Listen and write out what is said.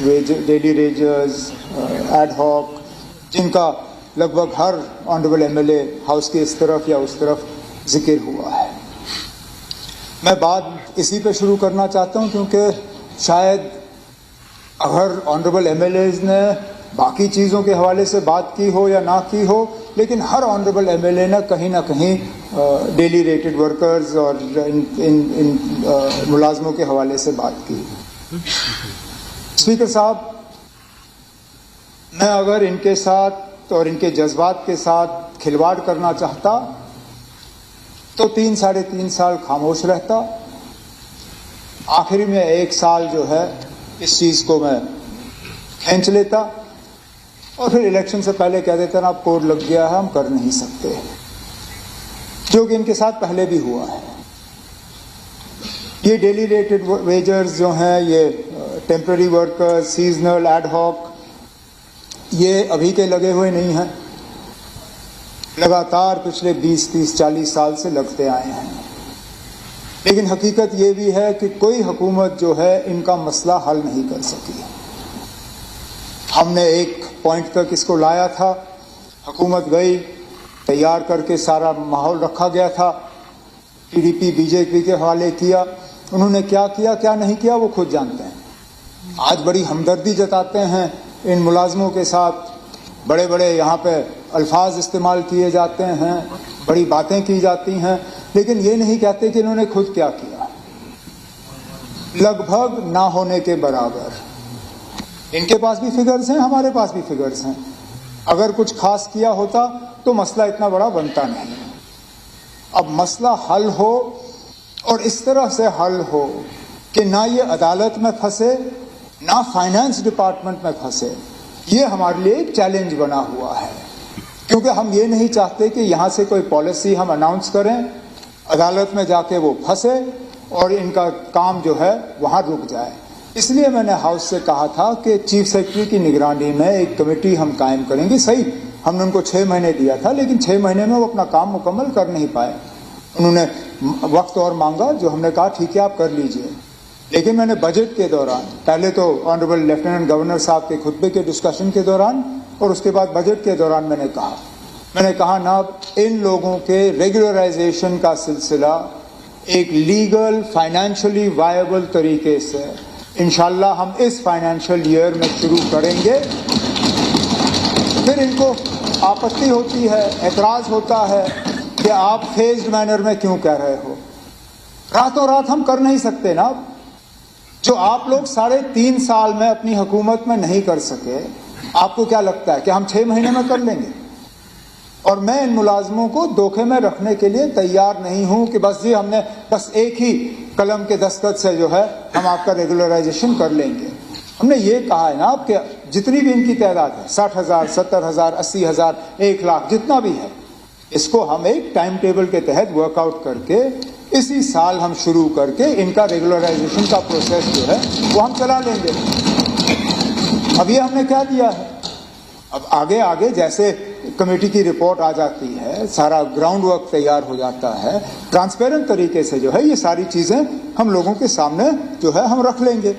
Rates, daily wages, ad hoc, جن کا لگ بھگ ہر honourable M L A house کے اس طرف یا اس طرف ذکر ہوا ہے. میں بات اسی پہ شروع کرنا چاہتا ہوں کیونکہ شاید اگر آنریبل ایم ایل ایز نے باقی چیزوں کے حوالے سے بات کی ہو یا نہ کی ہو, لیکن ہر آنریبل ایم ایل اے نے کہیں نہ کہیں ڈیلی ریٹڈ ورکرز اور ان ملازموں کے حوالے سے بات کی. اسپیکر صاحب, میں اگر ان کے ساتھ اور ان کے جذبات کے ساتھ کھلواڑ کرنا چاہتا تو 3-3.5 سال خاموش رہتا. آخری میں 1 سال جو ہے اس چیز کو میں کھینچ لیتا اور پھر الیکشن سے پہلے کہہ دیتا نا اب کوڈ لگ گیا ہے, ہم کر نہیں سکتے, جو کہ ان کے ساتھ پہلے بھی ہوا ہے. یہ ڈیلی ریٹڈ ویجرز جو ہیں, یہ temporary worker, seasonal, ad hoc, یہ ابھی کے لگے ہوئے نہیں ہیں, لگاتار پچھلے 20-30-40 سال سے لگتے آئے ہیں. لیکن حقیقت یہ بھی ہے کہ کوئی حکومت جو ہے ان کا مسئلہ حل نہیں کر سکی. ہم نے ایک پوائنٹ تک اس کو لایا تھا, حکومت گئی, تیار کر کے سارا ماحول رکھا گیا تھا, P D P B J پی کے حوالے کیا, انہوں نے کیا کیا کیا نہیں کیا وہ خود جانتے ہیں. آج بڑی ہمدردی جتاتے ہیں ان ملازموں کے ساتھ, بڑے بڑے یہاں پہ الفاظ استعمال کیے جاتے ہیں, بڑی باتیں کی جاتی ہیں, لیکن یہ نہیں کہتے کہ انہوں نے خود کیا کیا. لگ بھگ نہ ہونے کے برابر. ان کے پاس بھی فگرز ہیں, ہمارے پاس بھی فگرز ہیں. اگر کچھ خاص کیا ہوتا تو مسئلہ اتنا بڑا بنتا نہیں. اب مسئلہ حل ہو اور اس طرح سے حل ہو کہ نہ یہ عدالت میں پھنسے نہ فائنانس ڈپارٹمنٹ میں پھنسے, یہ ہمارے لیے ایک چیلنج بنا ہوا ہے. کیونکہ ہم یہ نہیں چاہتے کہ یہاں سے کوئی پالیسی ہم اناؤنس کریں, عدالت میں جا کے وہ پھنسے اور ان کا کام جو ہے وہاں رک جائے. اس لیے میں نے ہاؤس سے کہا تھا کہ چیف سیکرٹری کی نگرانی میں ایک کمیٹی ہم قائم کریں گے. صحیح, ہم نے ان کو 6 مہینے دیا تھا, لیکن 6 مہینے میں وہ اپنا کام مکمل کر نہیں پائے. انہوں نے وقت اور مانگا, جو ہم نے کہا ٹھیک ہے آپ کر لیجئے. لیکن میں نے بجٹ کے دوران, پہلے تو آنریبل لیفٹیننٹ گورنر صاحب کے خطبے کے ڈسکشن کے دوران اور اس کے بعد بجٹ کے دوران میں نے کہا نا ان لوگوں کے ریگولرائزیشن کا سلسلہ ایک لیگل فائنینشلی وائبل طریقے سے انشاءاللہ ہم اس فائنینشیل ایئر میں شروع کریں گے. پھر ان کو آپتی ہوتی ہے, اعتراض ہوتا ہے کہ آپ فیزڈ مینر میں کیوں کہہ رہے ہو. راتوں رات ہم کر نہیں سکتے نا. جو آپ لوگ 3.5 سال میں اپنی حکومت میں نہیں کر سکے, آپ کو کیا لگتا ہے کہ ہم 6 مہینے میں کر لیں گے؟ اور میں ان ملازموں کو دھوکے میں رکھنے کے لیے تیار نہیں ہوں کہ بس جی ہم نے بس ایک ہی قلم کے دستخط سے جو ہے ہم آپ کا ریگولرائزیشن کر لیں گے. ہم نے یہ کہا ہے نا آپ کہ جتنی بھی ان کی تعداد ہے 60,000 70,000 80,000 1 لاکھ جتنا بھی ہے, اس کو ہم ایک ٹائم ٹیبل کے تحت ورک آؤٹ کر کے اسی سال ہم شروع کر کے ان کا ریگولرائزیشن کا پروسیس جو ہے وہ ہم چلا لیں گے. اب یہ ہم نے کیا دیا ہے. اب آگے جیسے کمیٹی کی رپورٹ آ جاتی ہے, سارا گراؤنڈ ورک تیار ہو جاتا ہے, ٹرانسپیرنٹ طریقے سے جو ہے یہ ساری چیزیں ہم لوگوں کے سامنے جو ہے ہم رکھ لیں گے.